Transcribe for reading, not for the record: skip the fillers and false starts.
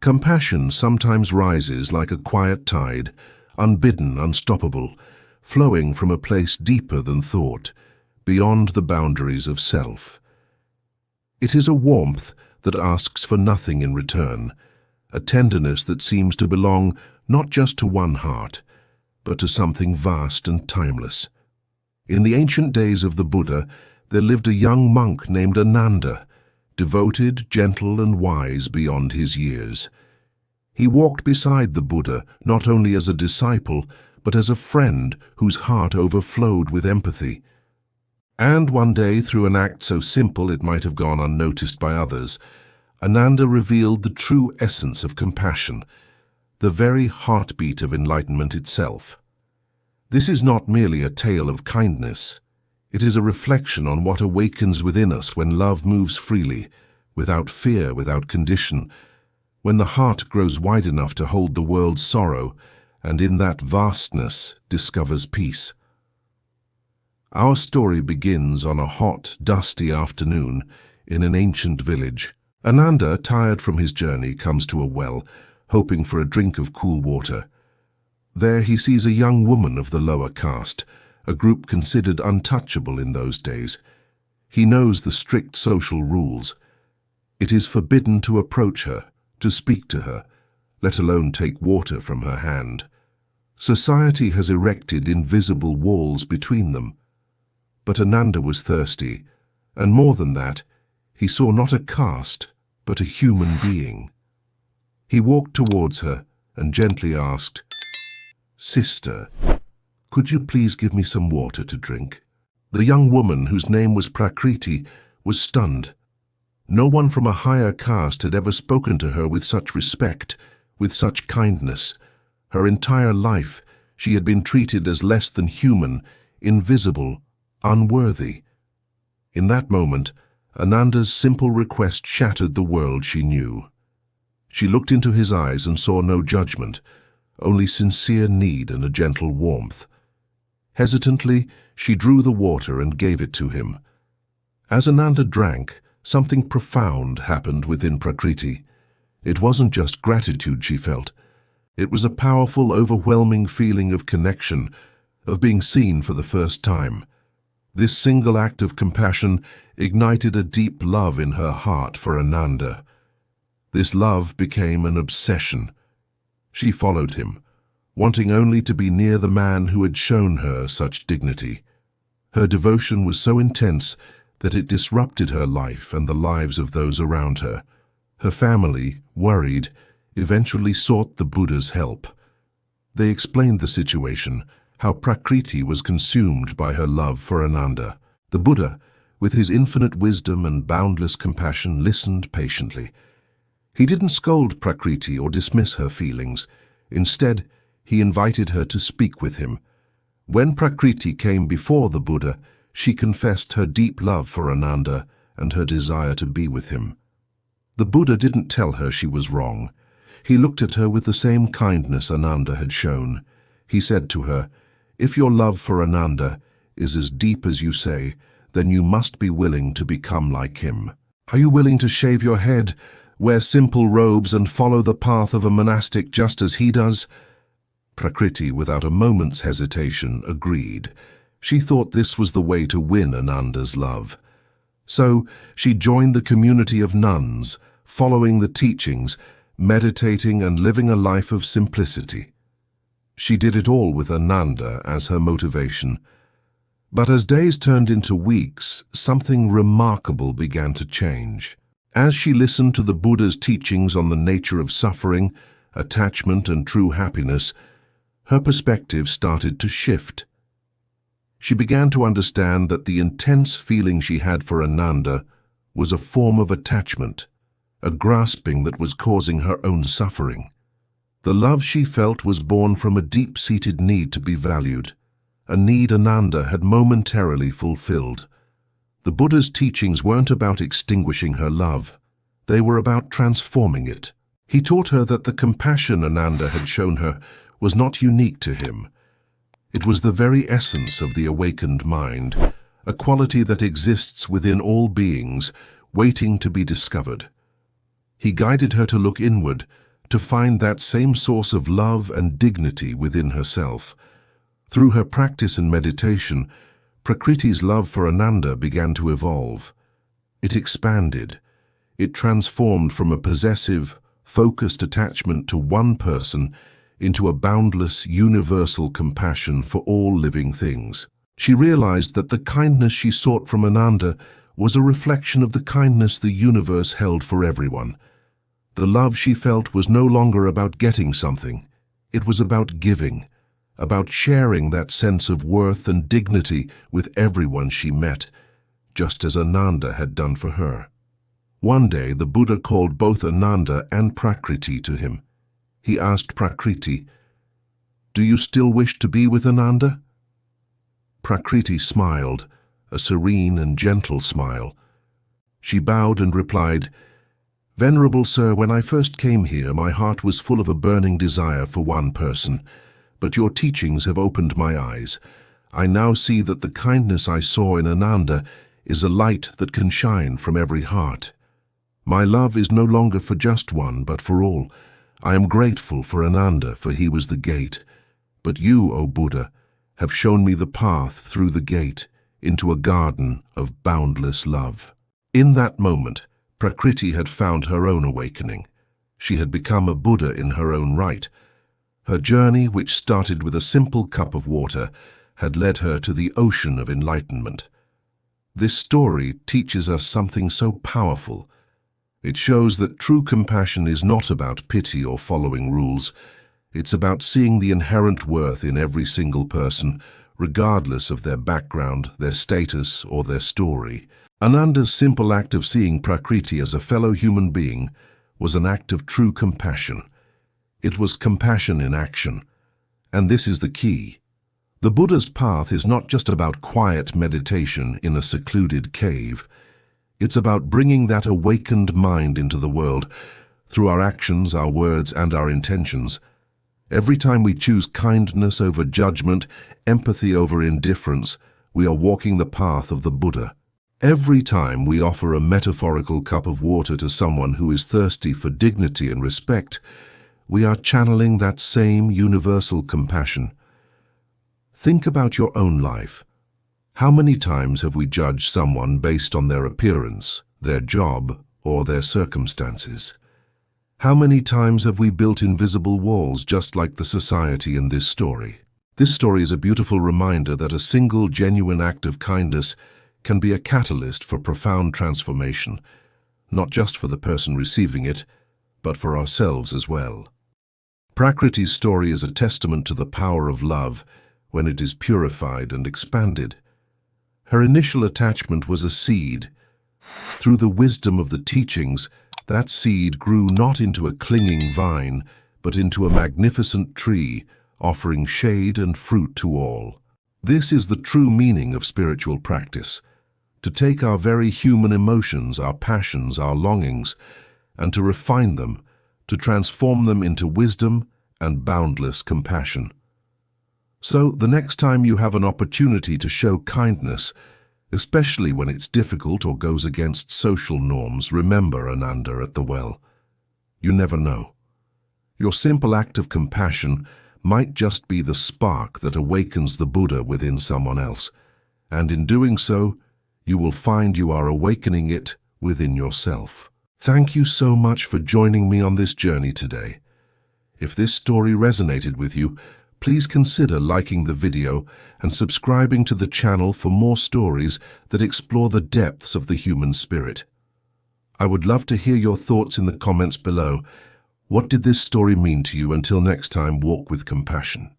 Compassion sometimes rises like a quiet tide, unbidden, unstoppable, flowing from a place deeper than thought, beyond the boundaries of self. It is a warmth that asks for nothing in return, a tenderness that seems to belong not just to one heart, but to something vast and timeless. In the ancient days of the Buddha, there lived a young monk named Ananda, devoted, gentle, and wise beyond his years. He walked beside the Buddha not only as a disciple, but as a friend whose heart overflowed with empathy. And one day, through an act so simple it might have gone unnoticed by others, Ananda revealed the true essence of compassion, the very heartbeat of enlightenment itself. This is not merely a tale of kindness. It is a reflection on what awakens within us when love moves freely, without fear, without condition, when the heart grows wide enough to hold the world's sorrow, and in that vastness discovers peace. Our story begins on a hot, dusty afternoon in an ancient village. Ananda, tired from his journey, comes to a well, hoping for a drink of cool water. There he sees a young woman of the lower caste, a group considered untouchable in those days. He knows the strict social rules. It is forbidden to approach her, to speak to her, let alone take water from her hand. Society has erected invisible walls between them. But Ananda was thirsty, and more than that, he saw not a caste, but a human being. He walked towards her and gently asked, "Sister, could you please give me some water to drink?" The young woman, whose name was Prakriti, was stunned. No one from a higher caste had ever spoken to her with such respect, with such kindness. Her entire life, she had been treated as less than human, invisible, unworthy. In that moment, Ananda's simple request shattered the world she knew. She looked into his eyes and saw no judgment, only sincere need and a gentle warmth. Hesitantly, she drew the water and gave it to him. As Ananda drank, something profound happened within Prakriti. It wasn't just gratitude she felt. It was a powerful, overwhelming feeling of connection, of being seen for the first time. This single act of compassion ignited a deep love in her heart for Ananda. This love became an obsession. She followed him, wanting only to be near the man who had shown her such dignity. Her devotion was so intense that it disrupted her life and the lives of those around her. Her family, worried, eventually sought the Buddha's help. They explained the situation, how Prakriti was consumed by her love for Ananda. The Buddha, with his infinite wisdom and boundless compassion, listened patiently. He didn't scold Prakriti or dismiss her feelings. Instead, he invited her to speak with him. When Prakriti came before the Buddha, she confessed her deep love for Ananda and her desire to be with him. The Buddha didn't tell her she was wrong. He looked at her with the same kindness Ananda had shown. He said to her, "If your love for Ananda is as deep as you say, then you must be willing to become like him. Are you willing to shave your head, wear simple robes, and follow the path of a monastic just as he does?" Prakriti, without a moment's hesitation, agreed. She thought this was the way to win Ananda's love. So she joined the community of nuns, following the teachings, meditating and living a life of simplicity. She did it all with Ananda as her motivation. But as days turned into weeks, something remarkable began to change. As she listened to the Buddha's teachings on the nature of suffering, attachment, and true happiness, her perspective started to shift. She began to understand that the intense feeling she had for Ananda was a form of attachment, a grasping that was causing her own suffering. The love she felt was born from a deep-seated need to be valued, a need Ananda had momentarily fulfilled. The Buddha's teachings weren't about extinguishing her love. They were about transforming it. He taught her that the compassion Ananda had shown her was not unique to him. It was the very essence of the awakened mind, a quality that exists within all beings, waiting to be discovered. He guided her to look inward, to find that same source of love and dignity within herself. Through her practice and meditation, Prakriti's love for Ananda began to evolve. It expanded. It transformed from a possessive, focused attachment to one person into a boundless, universal compassion for all living things. She realized that the kindness she sought from Ananda was a reflection of the kindness the universe held for everyone. The love she felt was no longer about getting something. It was about giving, about sharing that sense of worth and dignity with everyone she met, just as Ananda had done for her. One day, the Buddha called both Ananda and Prakriti to him. He asked Prakriti, "Do you still wish to be with Ananda?" Prakriti smiled, a serene and gentle smile. She bowed and replied, "Venerable Sir, when I first came here, my heart was full of a burning desire for one person, but your teachings have opened my eyes. I now see that the kindness I saw in Ananda is a light that can shine from every heart. My love is no longer for just one, but for all. I am grateful for Ananda, for he was the gate. But you, O Buddha, have shown me the path through the gate into a garden of boundless love." In that moment, Prakriti had found her own awakening. She had become a Buddha in her own right. Her journey, which started with a simple cup of water, had led her to the ocean of enlightenment. This story teaches us something so powerful. It shows that true compassion is not about pity or following rules. It's about seeing the inherent worth in every single person, regardless of their background, their status, or their story. Ananda's simple act of seeing Prakriti as a fellow human being was an act of true compassion. It was compassion in action. And this is the key. The Buddha's path is not just about quiet meditation in a secluded cave. It's about bringing that awakened mind into the world through our actions, our words, and our intentions. Every time we choose kindness over judgment, empathy over indifference, we are walking the path of the Buddha. Every time we offer a metaphorical cup of water to someone who is thirsty for dignity and respect, we are channeling that same universal compassion. Think about your own life. How many times have we judged someone based on their appearance, their job, or their circumstances? How many times have we built invisible walls just like the society in this story? This story is a beautiful reminder that a single genuine act of kindness can be a catalyst for profound transformation, not just for the person receiving it, but for ourselves as well. Prakriti's story is a testament to the power of love when it is purified and expanded. Her initial attachment was a seed. Through the wisdom of the teachings, that seed grew not into a clinging vine, but into a magnificent tree, offering shade and fruit to all. This is the true meaning of spiritual practice, to take our very human emotions, our passions, our longings, and to refine them, to transform them into wisdom and boundless compassion. So, the next time you have an opportunity to show kindness, especially when it's difficult or goes against social norms, remember Ananda at the well. You never know. Your simple act of compassion might just be the spark that awakens the Buddha within someone else, and in doing so, you will find you are awakening it within yourself. Thank you so much for joining me on this journey today. If this story resonated with you, please consider liking the video and subscribing to the channel for more stories that explore the depths of the human spirit. I would love to hear your thoughts in the comments below. What did this story mean to you? Until next time, walk with compassion.